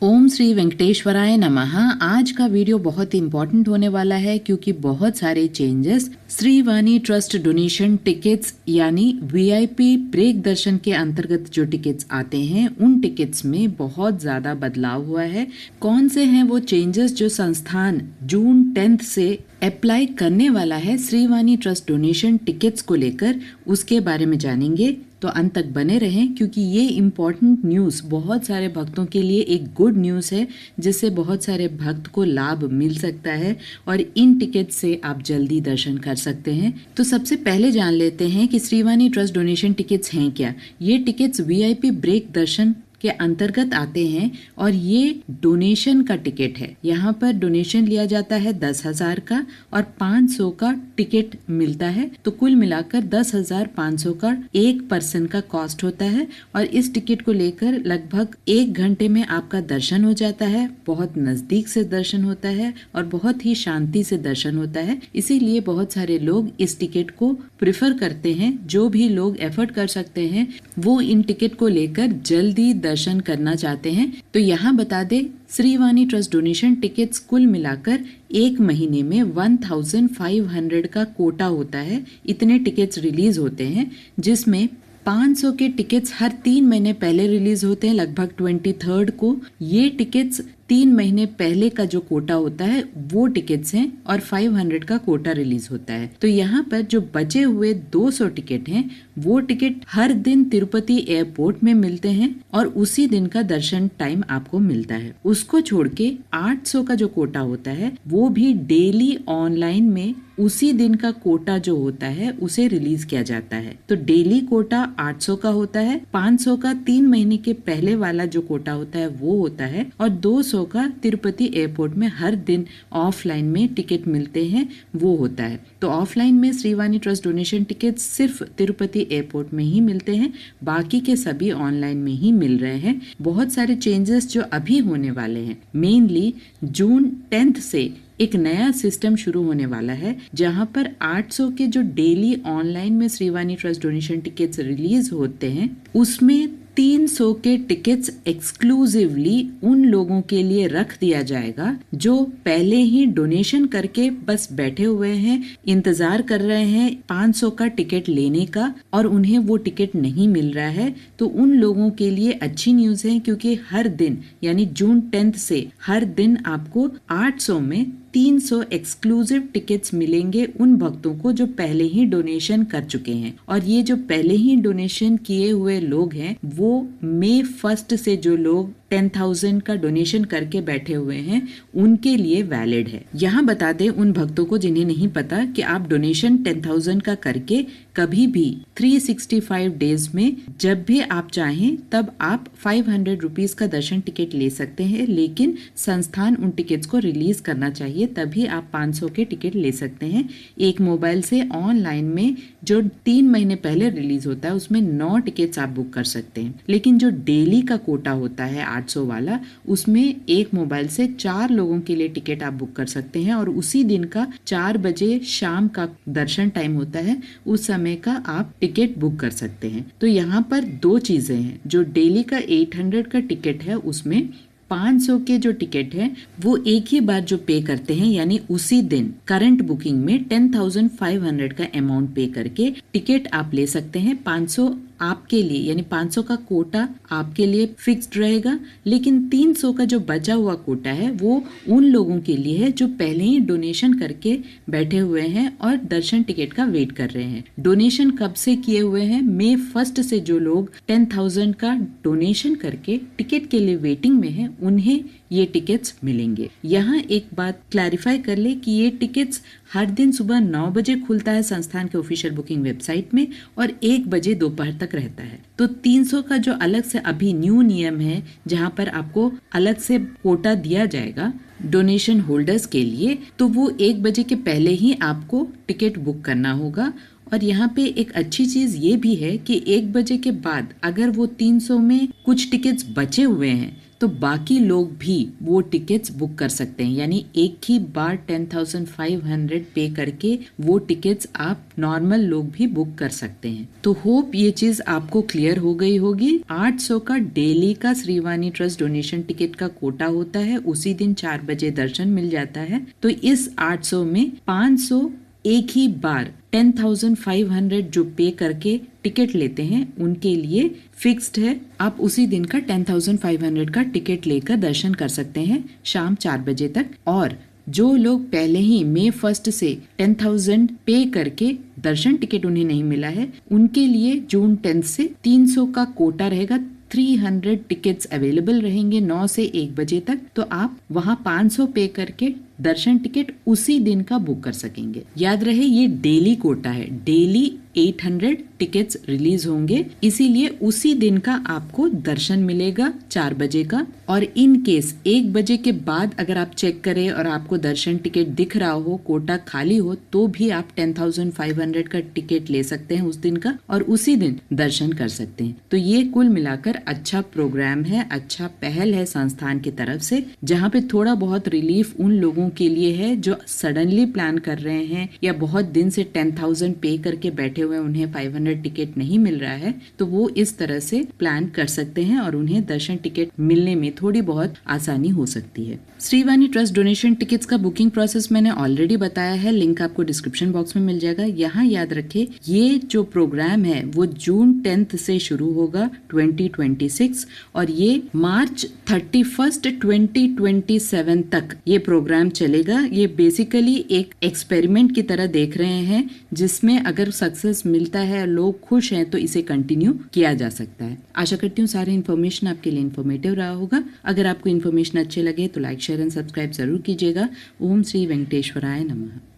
ओम श्री वेंकटेश्वराय नमः। आज का वीडियो बहुत इंपॉर्टेंट होने वाला है क्योंकि बहुत सारे चेंजेस श्री वाणी ट्रस्ट डोनेशन टिकट्स यानी वीआईपी ब्रेक दर्शन के अंतर्गत जो टिकट्स आते हैं उन टिकट्स में बहुत ज्यादा बदलाव हुआ है। कौन से हैं वो चेंजेस जो संस्थान जून 10 से अप्लाई करने वाला है श्री वाणी ट्रस्ट डोनेशन टिकट्स को लेकर, उसके बारे में जानेंगे। तो अंत तक बने रहें क्योंकि ये इम्पोर्टेंट न्यूज़ बहुत सारे भक्तों के लिए एक गुड न्यूज़ है जिससे बहुत सारे भक्त को लाभ मिल सकता है और इन टिकट से आप जल्दी दर्शन कर सकते हैं। तो सबसे पहले जान लेते हैं कि श्री वाणी ट्रस्ट डोनेशन टिकट्स हैं क्या। ये टिकट्स वीआईपी ब्रेक दर्शन के अंतर्गत आते हैं और ये डोनेशन का टिकट है। यहाँ पर डोनेशन लिया जाता है 10,000 का और 500 का टिकट मिलता है, तो कुल मिलाकर 10,500 का एक पर्सन का कॉस्ट होता है। और इस टिकट को लेकर लगभग 1 घंटे में आपका दर्शन हो जाता है। बहुत नजदीक से दर्शन होता है और बहुत ही शांति से दर्शन होता है। इसीलिए बहुत सारे लोग इस टिकट को प्रिफर करते हैं। जो भी लोग एफर्ट कर सकते हैं वो इन टिकट को लेकर जल्दी दर्शन करना चाहते हैं। तो यहाँ बता दे, श्री वाणी ट्रस्ट डोनेशन टिकट्स कुल मिलाकर एक महीने में 1500 का कोटा होता है। इतने टिकट्स रिलीज होते हैं जिसमें 500 के टिकट्स हर 3 महीने पहले रिलीज होते हैं, लगभग 23 को। ये टिकट्स 3 महीने पहले का जो कोटा होता है वो टिकट्स हैं और 500 का कोटा रिलीज होता है। तो यहाँ पर जो बचे हुए 200 टिकट हैं वो टिकट हर दिन तिरुपति एयरपोर्ट में मिलते हैं और उसी दिन का दर्शन टाइम आपको मिलता है। उसको छोड़ के 800 का जो कोटा होता है वो भी डेली ऑनलाइन में उसी दिन का कोटा जो होता है उसे रिलीज किया जाता है। तो डेली कोटा 800 का होता है, 500 का 3 महीने के पहले वाला जो कोटा होता है वो होता है और 200 का तिरुपति एयरपोर्ट में हर दिन ऑफलाइन में टिकट मिलते हैं वो होता है। तो ऑफलाइन में श्री वाणी ट्रस्ट डोनेशन टिकट सिर्फ तिरुपति एयरपोर्ट में ही मिलते हैं, बाकी के सभी ऑनलाइन में ही मिल रहे हैं। बहुत सारे चेंजेस जो अभी होने वाले हैं, मेनली जून 10 से एक नया सिस्टम शुरू होने वाला है जहां पर 800 के जो डेली ऑनलाइन में श्री वाणी ट्रस्ट डोनेशन टिकट्स रिलीज होते हैं उसमें 300 के टिकट्स एक्सक्लूसिवली उन लोगों के लिए रख दिया जाएगा जो पहले ही डोनेशन करके बस बैठे हुए हैं, इंतजार कर रहे हैं 500 का टिकट लेने का और उन्हें वो टिकट नहीं मिल रहा है। तो उन लोगों के लिए अच्छी न्यूज है क्योंकि हर दिन यानी जून 10 से हर दिन आपको 800 में 300 एक्सक्लूसिव टिकट्स मिलेंगे उन भक्तों को जो पहले ही डोनेशन कर चुके हैं। और ये जो पहले ही डोनेशन किए हुए लोग हैं वो मई 1 से जो लोग 10,000 का डोनेशन करके बैठे हुए हैं उनके लिए वैलिड है। यहाँ बता दें उन भक्तों को जिन्हें नहीं पता कि आप डोनेशन 10,000 का करके कभी भी 365 डेज में जब भी आप चाहें तब आप 500 रुपीज का दर्शन टिकट ले सकते हैं, लेकिन संस्थान उन टिकट्स को रिलीज करना चाहिए तभी आप 500 के टिकट ले सकते हैं। एक मोबाइल से ऑनलाइन में जो 3 महीने पहले रिलीज होता है उसमें 9 टिकट्स आप बुक कर सकते हैं, लेकिन जो डेली का कोटा होता है 800 वाला उसमें एक मोबाइल से 4 लोगों के लिए टिकट आप बुक कर सकते हैं और उसी दिन का 4 बजे शाम का दर्शन टाइम होता है, उस समय का आप टिकट बुक कर सकते हैं। तो यहाँ पर 2 चीजें हैं। जो डेली का 800 का टिकट है उसमें 500 के जो टिकट है वो एक ही बार जो पे करते हैं यानी उसी दिन करंट बुकिंग में 10,500 का अमाउंट पे करके टिकट आप ले सकते हैं। 500 आपके लिए यानी 500 का कोटा आपके लिए फिक्स्ड रहेगा, लेकिन 300 का जो बचा हुआ कोटा है वो उन लोगों के लिए है जो पहले ही डोनेशन करके बैठे हुए हैं और दर्शन टिकट का वेट कर रहे हैं। डोनेशन कब से किए हुए हैं? मई 1 से जो लोग 10,000 का डोनेशन करके टिकट के लिए वेटिंग में है उन्हें ये टिकट्स मिलेंगे। यहाँ एक बात क्लैरिफाई कर ले कि ये टिकट्स हर दिन सुबह 9 बजे खुलता है संस्थान के ऑफिशियल बुकिंग वेबसाइट में और 1 बजे दोपहर तक रहता है। तो 300 का जो अलग से अभी न्यू नियम है जहाँ पर आपको अलग से कोटा दिया जाएगा डोनेशन होल्डर्स के लिए, तो वो 1 बजे के पहले ही आपको टिकट बुक करना होगा। और यहाँ पे एक अच्छी चीज ये भी है कि 1 बजे के बाद अगर वो 300 में कुछ टिकट्स बचे हुए हैं तो तो बाकी लोग भी वो टिकट्स बुक कर सकते हैं। यानी एक ही बार 10,500 पे करके वो टिकट्स आप नॉर्मल लोग भी बुक कर सकते हैं। तो होप ये चीज आपको क्लियर हो गई होगी। 800 का डेली का श्रीवाणी ट्रस्ट डोनेशन टिकट का कोटा होता है, उसी दिन 4 बजे दर्शन मिल जाता है। तो इस 800 में 500 एक ही बार 10,500 जो पे करके टिकट लेते हैं उनके लिए फिक्स्ड है। आप उसी दिन का 10,500 का टिकट लेकर दर्शन कर सकते हैं शाम 4 बजे तक। और जो लोग पहले ही मई 1 से 10,000 पे करके दर्शन टिकट उन्हें नहीं मिला है, उनके लिए जून 10 से 300 का कोटा रहेगा। 300 टिकट्स अवेलेबल रहेंगे 9 से 1 बजे तक। तो आप वहां 500 पे करके दर्शन टिकट उसी दिन का बुक कर सकेंगे। याद रहे ये डेली कोटा है, डेली 800 टिकट्स रिलीज होंगे, इसीलिए उसी दिन का आपको दर्शन मिलेगा 4 बजे का। और इन केस 1 बजे के बाद अगर आप चेक करें और आपको दर्शन टिकट दिख रहा हो, कोटा खाली हो, तो भी आप 10,500 का टिकट ले सकते हैं उस दिन का और उसी दिन दर्शन कर सकते हैं। तो ये कुल मिलाकर अच्छा प्रोग्राम है, अच्छा पहल है संस्थान की तरफ से, जहाँ पे थोड़ा बहुत रिलीफ उन लोगों के लिए है जो सडनली प्लान कर रहे हैं या बहुत दिन से 10,000 पे करके बैठे हुए, उन्हें 500 टिकट नहीं मिल रहा है, तो वो इस तरह से प्लान कर सकते हैं और उन्हें दर्शन टिकट मिलने में थोड़ी बहुत आसानी हो सकती है। श्रीवाणी ट्रस्ट डोनेशन टिकट्स का बुकिंग प्रोसेस मैंने ऑलरेडी बताया है, लिंक आपको डिस्क्रिप्शन बॉक्स में मिल जाएगा। यहाँ याद रखे ये जो प्रोग्राम है वो जून 10 से शुरू होगा 2026 और ये मार्च 31 2027 तक ये प्रोग्राम चलेगा। ये बेसिकली एक एक्सपेरिमेंट की तरह देख रहे हैं, जिसमें अगर सक्सेस मिलता है, लोग खुश हैं, तो इसे कंटिन्यू किया जा सकता है। आशा करती हूँ सारे इन्फॉर्मेशन आपके लिए इन्फॉर्मेटिव रहा होगा। अगर आपको इन्फॉर्मेशन अच्छे लगे तो लाइक शेयर एंड सब्सक्राइब जरूर कीजिएगा। ओम श्री वेंकटेश्वराय नमः।